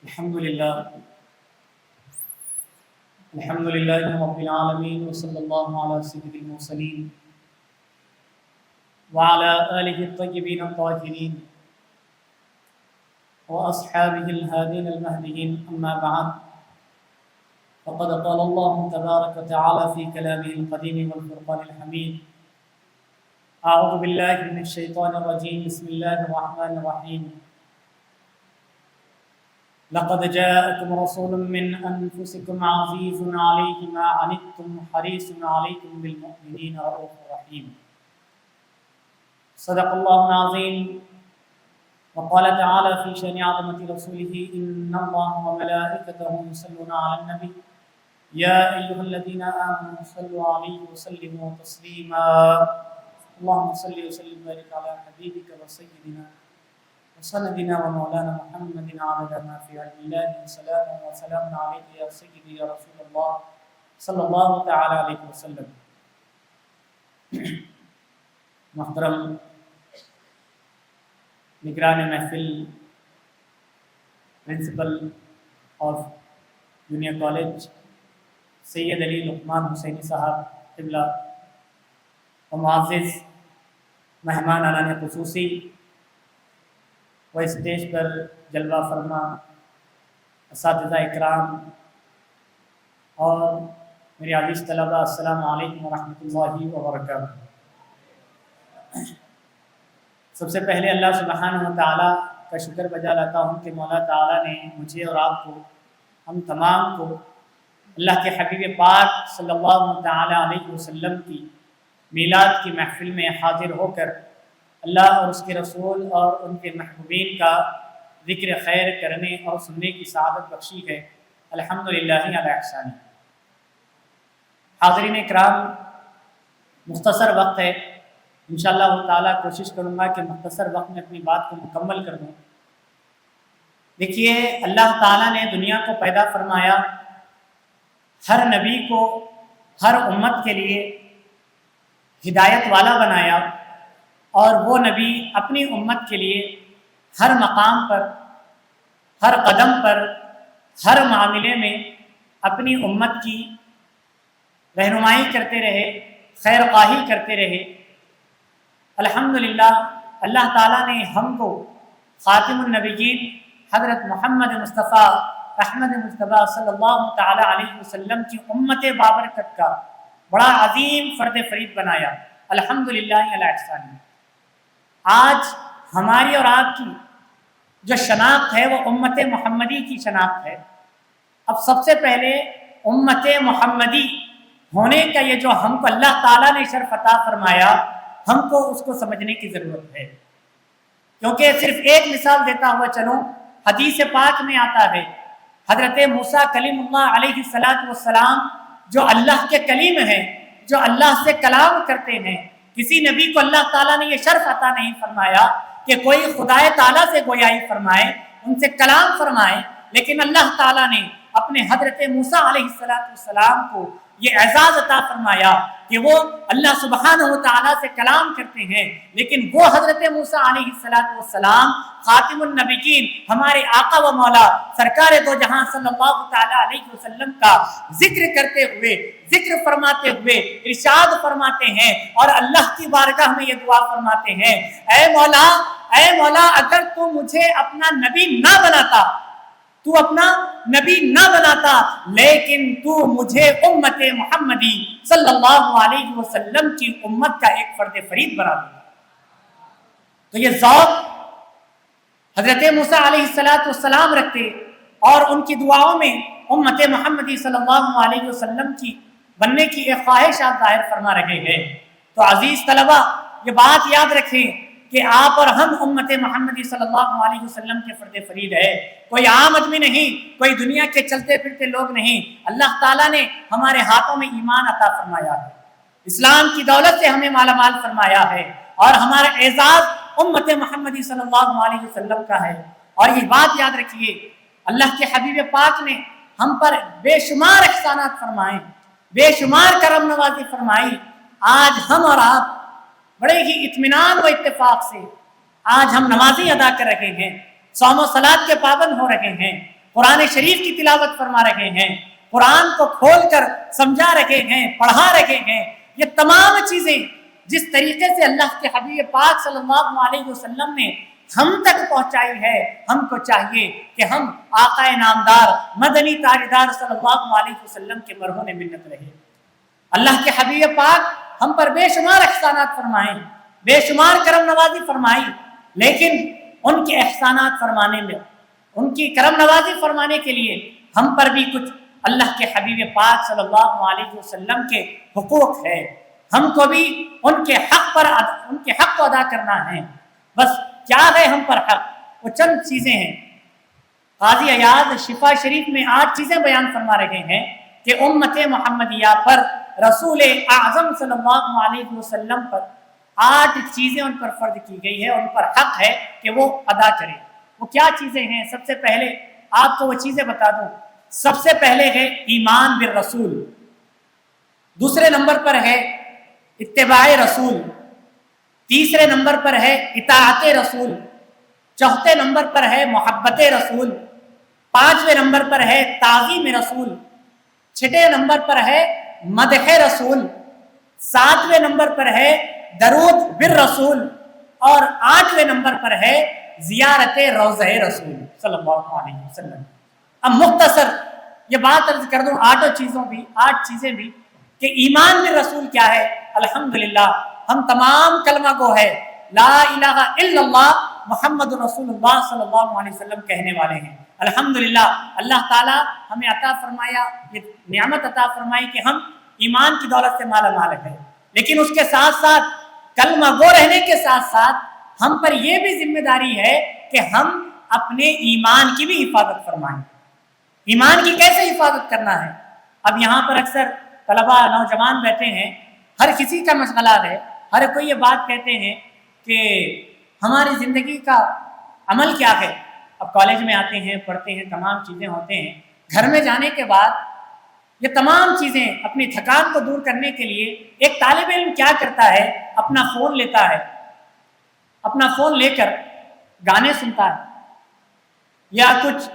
الحمد لله الحمد لله رب العالمين وصلى الله على سيد المرسلين وعلى آله الطيبين الطاهرين وأصحابه الهادين المهديين أما بعد فقد قال الله تبارك وتعالى في كلامه القديم والفرقان الحميد أعوذ بالله من الشيطان الرجيم بسم الله الرحمن الرحيم لقد جاءكم رسول من أنفسكم عزيز عليه ما عنتم حريص عليكم بالمؤمنين رؤوف رحيم صدق الله العظيم. وقال تعالى في شأن عظمة رسوله إن الله وملائكته يصلون على النبي يا أيها الذين آمنوا صلوا عليه وسلموا تسليما اللهم صل وسلم وبارك على حبيبك وسيدنا وسندنا ومولانا محمد عدد ما في علم الله صلاة وسلام عليك يا سيدي يا رسول الله صلی اللہ تعالی علیہ وسلم. محترم نگران محفل، پرنسپل آف جونیئر کالج سید علی لقمان حسینی صاحب قبلہ، و معزز مہمان اعلان خصوصی و اسٹیج پر جلوہ فرما اساتذہ اکرام اور میرے عزیز طلباء، السلام علیکم ورحمۃ اللہ وبرکاتہ. سب سے پہلے اللہ سبحانہ و تعالیٰ کا شکر بجا لاتا ہوں کہ مولا تعالیٰ نے مجھے اور آپ کو، ہم تمام کو، اللہ کے حبیب پاک صلی اللہ تعالیٰ علیہ وسلم کی میلاد کی محفل میں حاضر ہو کر اللہ اور اس کے رسول اور ان کے محبوبین کا ذکر خیر کرنے اور سننے کی سعادت بخشی ہے. الحمدللہ علی احسانی. حاضرین اکرام، مختصر وقت ہے، انشاءاللہ تعالیٰ کوشش کروں گا کہ مختصر وقت میں اپنی بات کو مکمل کر دوں. دیکھیے، اللہ تعالیٰ نے دنیا کو پیدا فرمایا، ہر نبی کو ہر امت کے لیے ہدایت والا بنایا، اور وہ نبی اپنی امت کے لیے ہر مقام پر، ہر قدم پر، ہر معاملے میں اپنی امت کی رہنمائی کرتے رہے، خیر خواہی کرتے رہے. الحمدللہ اللہ تعالیٰ نے ہم کو خاتم النبیین حضرت محمد مصطفیٰ احمد مصطفیٰ صلی اللہ تعالیٰ علیہ وسلم کی امت بابرکت کا بڑا عظیم فرد فرید بنایا. الحمدللہ علی احسانی. آج ہماری اور آپ کی جو شناخت ہے وہ امت محمدی کی شناخت ہے. اب سب سے پہلے امت محمدی ہونے کا یہ جو ہم کو اللہ تعالیٰ نے شرف عطا فرمایا، ہم کو اس کو سمجھنے کی ضرورت ہے. کیونکہ صرف ایک مثال دیتا ہوا چلوں، حدیث پاک میں آتا ہے حضرت موسیٰ کلیم اللہ علیہ السلام جو اللہ کے کلیم ہیں، جو اللہ سے کلام کرتے ہیں، کسی نبی کو اللہ تعالیٰ نے یہ شرف عطا نہیں فرمایا کہ کوئی خدائے تعالیٰ سے گویائی فرمائے، ان سے کلام فرمائے، لیکن اللہ تعالیٰ نے اپنے حضرت موسیٰ علیہ السلام کو یہ اعزاز عطا فرمایا کہ وہ اللہ سبحانہ و تعالیٰ سے کلام کرتے ہیں. لیکن وہ حضرت موسیٰ علیہ السلام خاتم النبیین، ہمارے آقا و مولا سرکار دو جہاں صلی اللہ تعالیٰ علیہ وسلم کا ذکر کرتے ہوئے، ذکر فرماتے ہوئے ارشاد فرماتے ہیں اور اللہ کی بارگاہ میں یہ دعا فرماتے ہیں، اے مولا اگر تو مجھے اپنا نبی نہ بناتا، تو اپنا نبی نہ بناتا، لیکن تو مجھے امت محمدی صلی اللہ علیہ وسلم کی امت کا ایک فرد فرید بنا دے. تو یہ ذوق حضرت موسیٰ علیہ السلام رکھتے اور ان کی دعاؤں میں امت محمدی صلی اللہ علیہ وسلم کی بننے کی ایک خواہش آپ ظاہر فرما رہے ہیں. تو عزیز طلبہ، یہ بات یاد رکھیں کہ آپ اور ہم امت محمدی صلی اللہ علیہ وسلم کے فرد فرید ہے. کوئی عام آدمی نہیں، کوئی دنیا کے چلتے پھرتے لوگ نہیں. اللہ تعالیٰ نے ہمارے ہاتھوں میں ایمان عطا فرمایا ہے، اسلام کی دولت سے ہمیں مالا مال فرمایا ہے، اور ہمارا اعزاز امت محمدی صلی اللہ علیہ وسلم کا ہے. اور یہ بات یاد رکھیے، اللہ کے حبیب پاک نے ہم پر بے شمار احسانات فرمائے، بے شمار کرم نوازی فرمائی. آج ہم اور آپ بڑے ہی اطمینان و اتفاق سے آج ہم نمازیں ادا کر رہے ہیں، صوم و صلات کے پابند ہو رہے ہیں، قرآن شریف کی تلاوت فرما رہے ہیں، قرآن کو کھول کر سمجھا رہے ہیں، پڑھا رہے ہیں۔ یہ تمام چیزیں جس طریقے سے اللہ کے حبیب پاک صلی اللہ علیہ وسلم نے ہم تک پہنچائی ہے، ہم کو چاہیے کہ ہم آقا نامدار مدنی تاجدار صلی اللہ علیہ وسلم کے مرہون منت رہے۔ اللہ کے حبیب پاک ہم پر بے شمار احسانات فرمائیں، بے شمار کرم نوازی فرمائی، لیکن ان کے احسانات فرمانے میں، ان کی کرم نوازی فرمانے کے لیے ہم پر بھی کچھ اللہ کے حبیب پاک صلی اللہ علیہ وسلم کے حقوق ہے۔ ہم کو بھی ان کے حق کو ادا کرنا ہے۔ بس کیا ہے ہم پر حق؟ وہ چند چیزیں ہیں۔ قاضی عیاض شفا شریف میں 8 چیزیں بیان فرما رہے ہیں کہ امت محمدیہ پر رسول اعظم صلی اللہ علیہ وسلم پر 8 چیزیں ان پر فرض کی گئی ہے، ان پر حق ہے کہ وہ ادا کریں۔ وہ کیا چیزیں ہیں؟ سب سے پہلے آپ کو وہ چیزیں بتا دوں۔ سب سے پہلے ہے ایمان بالرسول، دوسرے نمبر پر ہے اتباع رسول، تیسرے نمبر پر ہے اطاعت رسول، چوتھے نمبر پر ہے محبت رسول، 5ویں نمبر پر ہے تعظیم رسول، 6 نمبر پر ہے مدح رسول، 7ویں نمبر پر ہے درود بالرسول، اور 8ویں نمبر پر ہے زیارت روضہ رسول صلی اللہ علیہ وسلم۔ اب مختصر یہ بات عرض کر دوں 8 چیزیں بھی کہ ایمان بالرسول کیا ہے۔ الحمدللہ ہم تمام کلمہ گو ہے، لا الہ الا اللہ محمد رسول اللہ صلی اللہ علیہ وسلم کہنے والے ہیں۔ الحمدللہ اللہ تعالیٰ ہمیں عطا فرمایا، یہ نعمت عطا فرمائی کہ ہم ایمان کی دولت سے مالا مال ہے، لیکن اس کے ساتھ ساتھ کلمہ گو رہنے کے ساتھ ساتھ ہم پر یہ بھی ذمہ داری ہے کہ ہم اپنے ایمان کی بھی حفاظت فرمائیں۔ ایمان کی کیسے حفاظت کرنا ہے؟ اب یہاں پر اکثر طلباء نوجوان بیٹھے ہیں، ہر کسی کا مشغلہ ہے، ہر کوئی یہ بات کہتے ہیں کہ ہماری زندگی کا عمل کیا ہے۔ اب کالج میں آتے ہیں، پڑھتے ہیں، تمام چیزیں ہوتے ہیں، گھر میں جانے کے بعد یہ تمام چیزیں اپنی تھکان کو دور کرنے کے لیے ایک طالب علم کیا کرتا ہے؟ اپنا فون لیتا ہے، اپنا فون لے کر گانے سنتا ہے یا کچھ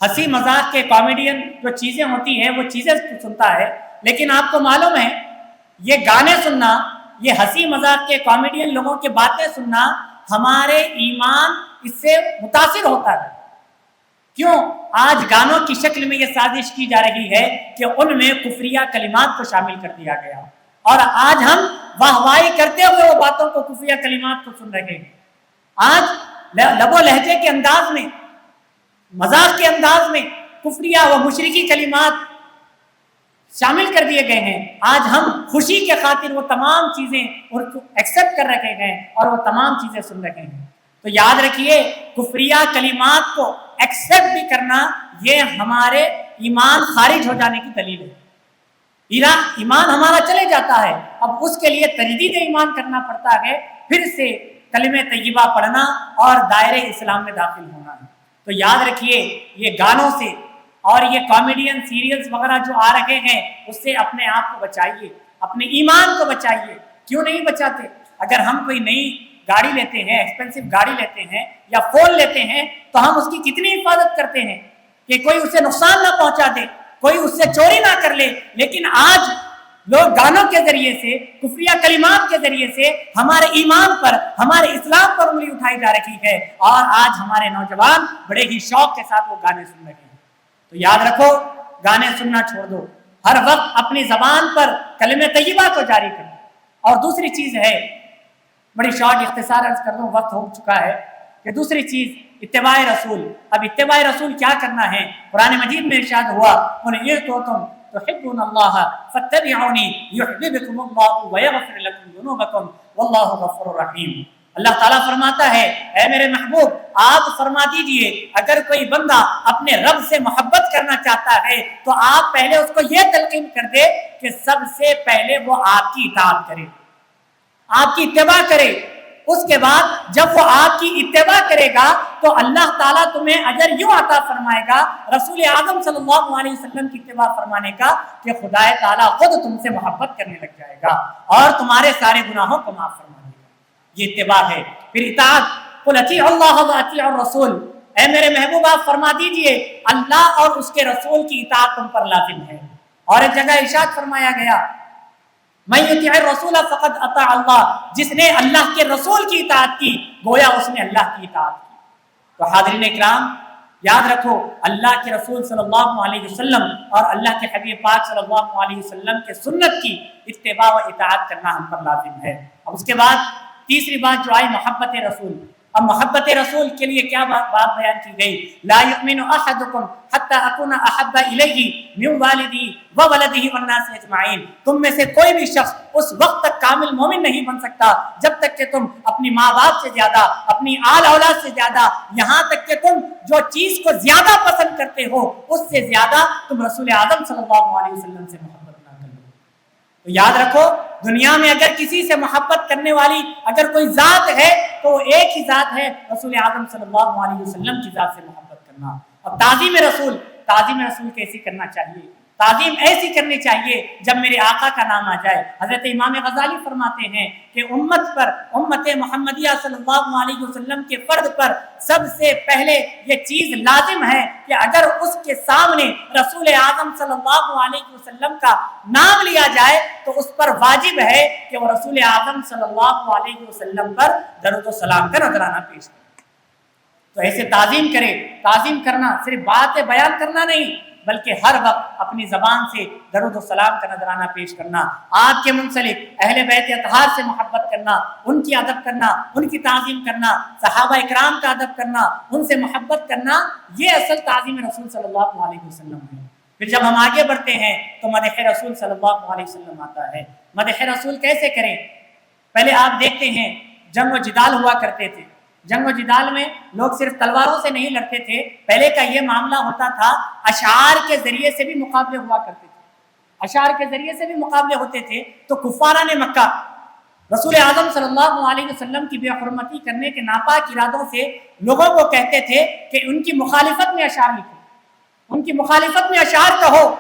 ہنسی مذاق کے کامیڈین جو چیزیں ہوتی ہیں وہ چیزیں سنتا ہے۔ لیکن آپ کو معلوم ہے یہ گانے سننا، یہ ہنسی مذاق کے کامیڈین لوگوں کی باتیں سننا ہمارے ایمان اس سے متاثر ہوتا ہے۔ کیوں؟ آج گانوں کی شکل میں یہ سازش کی جا رہی ہے کہ ان میں کفریہ کلمات کو شامل کر دیا گیا، اور آج ہم واہ واہی کرتے ہوئے وہ باتوں کو، کفریہ کلمات کو سن رہے ہیں۔ آج لب و لہجے کے انداز میں، مذاق کے انداز میں کفریہ و مشرکی کلمات شامل کر دیے گئے ہیں۔ آج ہم خوشی کے خاطر وہ تمام چیزیں ایکسیپٹ کر رکھے گئے اور وہ تمام چیزیں سن رکھے ہیں۔ تو یاد رکھیے کفریہ کلمات کو ایکسیپٹ بھی کرنا یہ ہمارے ایمان خارج ہو جانے کی دلیل ہے۔ ایمان ہمارا چلے جاتا ہے، اب اس کے لیے تجدید ایمان کرنا پڑتا ہے، پھر سے کلمہ طیبہ پڑھنا اور دائرے اسلام میں داخل ہونا ہے۔ تو یاد رکھیے یہ گانوں سے اور یہ کامیڈین سیریلز وغیرہ جو آ رہے ہیں اس سے اپنے آپ کو بچائیے، اپنے ایمان کو بچائیے۔ کیوں نہیں بچاتے؟ اگر ہم کوئی نئی گاڑی لیتے ہیں، ایکسپینسو گاڑی لیتے ہیں یا فون لیتے ہیں تو ہم اس کی کتنی حفاظت کرتے ہیں کہ کوئی اسے نقصان نہ پہنچا دے، کوئی اس سے چوری نہ کر لے۔ لیکن آج لوگ گانوں کے ذریعے سے، کفریہ کلمات کے ذریعے سے ہمارے ایمان پر، ہمارے اسلام پر انگلی اٹھائی جا رہی ہے، اور آج ہمارے نوجوان بڑے ہی شوق کے ساتھ وہ گانے سن رہے ہیں۔ تو یاد رکھو گانے سننا چھوڑ دو، ہر وقت اپنی زبان پر کلمہ طیبہ کو جاری کرو۔ اور دوسری چیز ہے، بڑی شارٹ اختصار عرض کر دوں، وقت ہو چکا ہے، کہ دوسری چیز اتباع رسول۔ اب اتباع رسول کیا کرنا ہے؟ قرآن مجید میں ارشاد ہوا قُلْ إِن كُنتُمْ تُحِبُّونَ اللَّهَ فَاتَّبِعُونِي يُحْبِبْكُمُ اللَّهُ وَيَغْفِرْ لَكُمْ ذُنُوبَكُمْ وَاللَّهُ غَفُورٌ رَحِيمٌ۔ اللہ تعالیٰ فرماتا ہے اے میرے محبوب آپ فرما دیجئے اگر کوئی بندہ اپنے رب سے محبت کرنا چاہتا ہے تو آپ پہلے اس کو یہ تلقین کر دے کہ سب سے پہلے وہ آپ کی اطاعت کرے، آپ کی اتباع کرے۔ اس کے بعد جب وہ آپ کی اتباع کرے گا تو اللہ تعالیٰ تمہیں اجر یوں عطا فرمائے گا رسول اعظم صلی اللہ علیہ وسلم کی اتباع فرمانے کا کہ خدا تعالیٰ خود تم سے محبت کرنے لگ جائے گا اور تمہارے سارے گناہوں کو معاف فرما دے گا۔ یہ اتباع ہے۔ پھر اطاعت، قل اطیعوا اللہ واطیعوا الرسول، اے میرے محبوب آپ فرما دیجئے اللہ اور اس کے رسول کی اطاعت تم پر لازم ہے۔ اور ایک جگہ ارشاد فرمایا گیا من یطیع الرسول فقد اطاع اللہ، جس نے اللہ کے رسول کی اطاعت کی گویا اس نے اللہ کی اطاعت کی۔ تو حاضرین اکرام یاد رکھو اللہ کے رسول صلی اللہ علیہ وسلم اور اللہ کے حبیب پاک صلی اللہ علیہ وسلم کے سنت کی اتباع و اطاعت کرنا ہم پر لازم ہے۔ اب اس کے بعد تیسری بات جو آئی محبت رسول۔ اب محبت رسول کے لیے کیا بات بیان کی گئی؟ لا یؤمن احدکم حتی اکون احب الیہ من والدی وولدہ والناس اجمعین، تم میں سے کوئی بھی شخص اس وقت تک کامل مومن نہیں بن سکتا جب تک کہ تم اپنی ماں باپ سے زیادہ، اپنی آل اولاد سے زیادہ، یہاں تک کہ تم جو چیز کو زیادہ پسند کرتے ہو اس سے زیادہ تم رسول اعظم صلی اللہ علیہ وسلم سے محبت نہ کرو۔ تو یاد رکھو دنیا میں اگر کسی سے محبت کرنے والی اگر کوئی ذات ہے تو ایک ہی ذات ہے، رسول اعظم صلی اللہ علیہ وسلم کی ذات سے محبت کرنا۔ اب تعظیم رسول کیسی کرنا چاہیے؟ تعظیم ایسی کرنی چاہیے جب میرے آقا کا نام آ جائے۔ حضرت امام غزالی فرماتے ہیں کہ امت محمدیہ صلی اللہ علیہ وسلم کے فرد پر سب سے پہلے یہ چیز لازم ہے کہ اگر اس کے سامنے رسول اعظم صلی اللہ علیہ وسلم کا نام لیا جائے تو اس پر واجب ہے کہ وہ رسول اعظم صلی اللہ علیہ وسلم پر درود و سلام کا نذرانہ پیش کرے۔ تو ایسے تعظیم کرے۔ تعظیم کرنا صرف بات بیان کرنا نہیں بلکہ ہر وقت اپنی زبان سے درود و سلام کا نذرانہ پیش کرنا، آپ کے منسلک اہل بیت اطہار سے محبت کرنا، ان کی ادب کرنا، ان کی تعظیم کرنا، صحابہ اکرام کا ادب کرنا، ان سے محبت کرنا، یہ اصل تعظیم رسول صلی اللہ علیہ وسلم ہے۔ پھر جب ہم آگے بڑھتے ہیں تو مدح رسول صلی اللہ علیہ وسلم آتا ہے۔ مدح رسول کیسے کریں؟ پہلے آپ دیکھتے ہیں جنگ و جدال ہوا کرتے تھے، جنگ و جدال میں لوگ صرف تلواروں سے نہیں لڑتے تھے، پہلے کا یہ معاملہ ہوتا تھا اشعار کے ذریعے سے بھی مقابلے ہوا کرتے تھے، اشعار کے ذریعے سے بھی مقابلے ہوتے تھے۔ تو کفاران مکہ رسول اعظم صلی اللہ علیہ وسلم کی بے حرمتی کرنے کے ناپاک ارادوں سے لوگوں کو کہتے تھے کہ ان کی مخالفت میں اشعار لکھو، ان کی مخالفت میں اشعار کہو،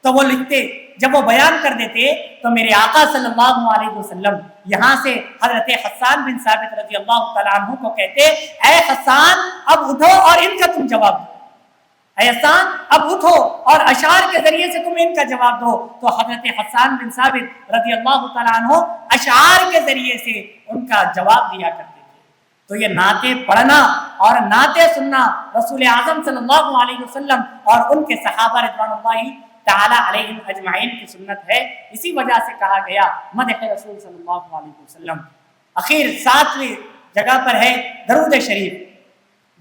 تو وہ لکھتے۔ جب وہ بیان کر دیتے تو میرے آقا صلی اللہ علیہ وسلم یہاں سے حضرت حسان بن ثابت رضی اللہ تعالیٰ عنہ کو کہتے اے حسان اب اٹھو اور ان کا تم جواب دو، اے حسان اب اٹھو اور اشعار کے ذریعے سے تم ان کا جواب دو۔ تو حضرت حسان بن ثابت رضی اللہ تعالیٰ عنہ اشعار کے ذریعے سے ان کا جواب دیا کرتے تھے۔ تو یہ نعتیں پڑھنا اور نعتیں سننا رسول اعظم صلی اللہ علیہ وسلم اور ان کے صحابہ رضوان اللہ تعالی علیہم اجمعین کی سنت ہے۔ اسی وجہ سے کہا گیا مدح رسول صلی اللہ علیہ وسلم۔ اخیر 7ویں جگہ پر ہے درود شریف۔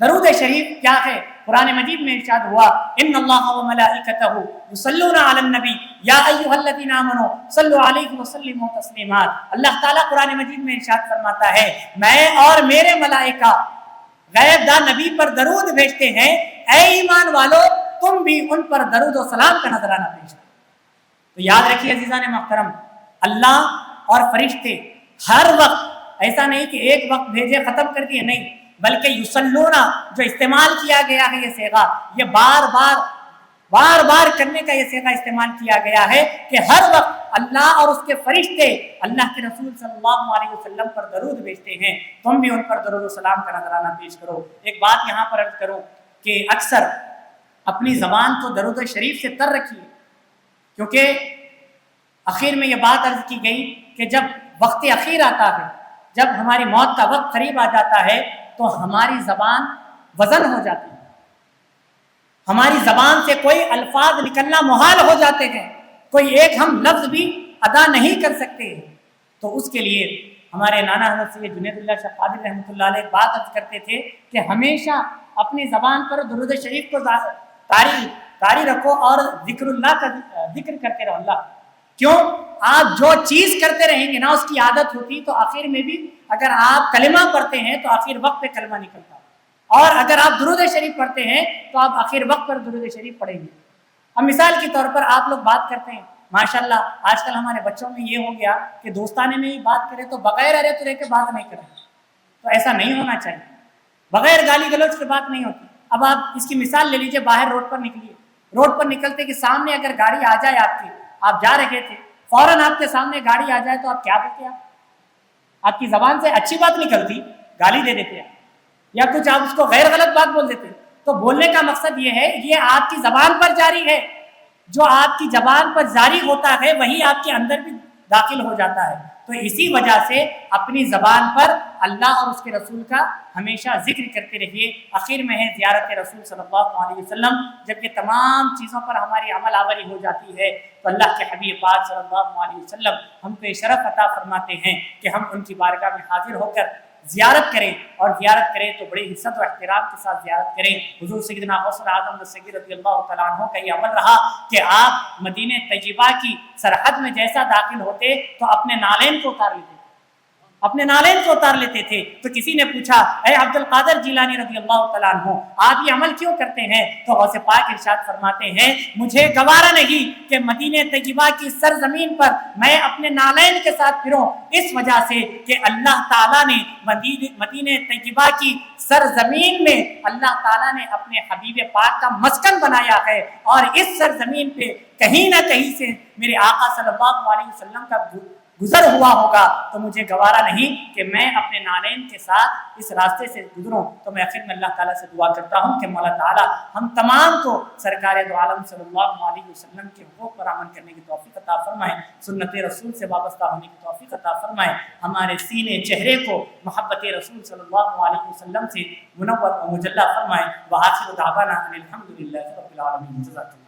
درود شریف کیا ہے؟ قرآن مجید میں ارشاد ہوا ان اللہ و ملائکتہ یصلون علی النبی یا ایھا الذین آمنوا صلوا علیہ وسلموا تسلیما۔ اللہ تعالیٰ قرآن مجید میں ارشاد فرماتا ہے میں اور میرے ملائکہ غیب دان نبی پر درود بھیجتے ہیں، اے ایمان والو تم بھی ان پر درود و سلام کا نذرانہ پیش کرو۔ تو یاد رکھیے عزیزان محترم، اللہ اور فرشتے ہر وقت ایسا نہیں کہ ایک وقت بھیجے ختم کر دیے، نہیں، بلکہ یصلونا جو استعمال کیا گیا ہے یہ صیغہ، یہ بار بار کرنے کا یہ صیغہ استعمال کیا گیا ہے کہ ہر وقت اللہ اور اس کے فرشتے اللہ کے رسول صلی اللہ علیہ وسلم پر درود بھیجتے ہیں، تم بھی ان پر درود و سلام کا نذرانہ پیش کرو۔ ایک بات یہاں پر عرض کرو کہ اکثر اپنی زبان کو درود شریف سے تر رکھیے، کیونکہ اخیر میں یہ بات عرض کی گئی کہ جب وقت اخیر آتا ہے، جب ہماری موت کا وقت قریب آ جاتا ہے تو ہماری زبان وزن ہو جاتی ہے، ہماری زبان سے کوئی الفاظ نکلنا محال ہو جاتے ہیں، کوئی ایک ہم لفظ بھی ادا نہیں کر سکتے۔ تو اس کے لیے ہمارے نانا حضرت سید جنید اللہ شاہ قادری رحمۃ اللہ علیہ بات عرض کرتے تھے کہ ہمیشہ اپنی زبان پر درود شریف کو طاری رکھو اور ذکر اللہ کا ذکر کرتے رہو۔ اللہ کیوں؟ آپ جو چیز کرتے رہیں گے نا اس کی عادت ہوتی، تو آخر میں بھی اگر آپ کلمہ پڑھتے ہیں تو آخر وقت پہ کلمہ نکلتا، اور اگر آپ درود شریف پڑھتے ہیں تو آپ آخر وقت پر درود شریف پڑھیں گے۔ اب مثال کے طور پر آپ لوگ بات کرتے ہیں، ماشاءاللہ آج کل ہمارے بچوں میں یہ ہو گیا کہ دوستانے میں ہی بات کرے تو بغیر ارے ترے کے بات نہیں کریں، تو ایسا نہیں ہونا چاہیے، بغیر گالی گلوچ کے بات نہیں ہوتی۔ اب آپ اس کی مثال لے لیجئے، باہر روڈ پر نکلیے، روڈ پر نکلتے کہ سامنے اگر گاڑی آ جائے آپ جا رہے تھے، فوراً آپ کے سامنے گاڑی آ جائے تو آپ کیا بولتے ہیں؟ آپ کی زبان سے اچھی بات نکلتی، گالی دے دیتے ہیں، یا کچھ آپ اس کو غیر غلط بات بول دیتے. تو بولنے کا مقصد یہ ہے یہ آپ کی زبان پر جاری ہے، جو آپ کی زبان پر جاری ہوتا ہے وہی آپ کے اندر بھی داخل ہو جاتا ہے. تو اسی وجہ سے اپنی زبان پر اللہ اور اس کے رسول کا ہمیشہ ذکر کرتے رہیے. اخیر میں ہے زیارت رسول صلی اللہ علیہ وسلم. جب یہ تمام چیزوں پر ہماری عمل آوری ہو جاتی ہے تو اللہ کے حبیب پاک صلی اللہ علیہ وسلم ہم کو یہ شرف عطا فرماتے ہیں کہ ہم ان کی بارگاہ میں حاضر ہو کر زیارت کریں، اور زیارت کریں تو بڑی عزت و احترام کے ساتھ زیارت کریں. حضور سیدنا غوث اعظم دستگیر رضی اللہ تعالیٰ عنہ کا یہ عمل رہا کہ آپ مدینہ طیبہ کی سرحد میں جیسا داخل ہوتے تو اپنے نالین کو اتار لیتے، اپنے نالین کو اتار لیتے تھے. تو کسی نے پوچھا اے عبد القادر جیلانی رضی اللہ تعالیٰ عنہ آپ یہ عمل کیوں کرتے ہیں؟ تو غوث پاک ارشاد فرماتے ہیں مجھے گوارا نہیں کہ مدینہ طیبہ کی سرزمین پر میں اپنے نالین کے ساتھ پھروں، اس وجہ سے کہ اللہ تعالیٰ نے مدینہ طیبہ کی سرزمین میں اللہ تعالیٰ نے اپنے حبیب پاک کا مسکن بنایا ہے، اور اس سرزمین پہ کہیں نہ کہیں سے میرے آقا صلی اللہ علیہ وسلم کا گزر ہوا ہوگا. تو مجھے گوارا نہیں کہ میں اپنے نالین کے ساتھ اس راستے سے گزروں. تو میں آخر میں اللہ تعالیٰ سے دعا کرتا ہوں کہ مولا تعالیٰ ہم تمام کو سرکار دو عالم صلی اللہ علیہ وسلم کے حقوق پر عمل کرنے کی توفیق عطا فرمائے، سنت رسول سے وابستہ ہونے کی توفیق عطا فرمائے، ہمارے سینے چہرے کو محبت رسول صلی اللہ علیہ وسلم سے منور و مجلہ فرمائے. وآخر دعوانا ان الحمد للہ رب العالمین. جزاک اللہ.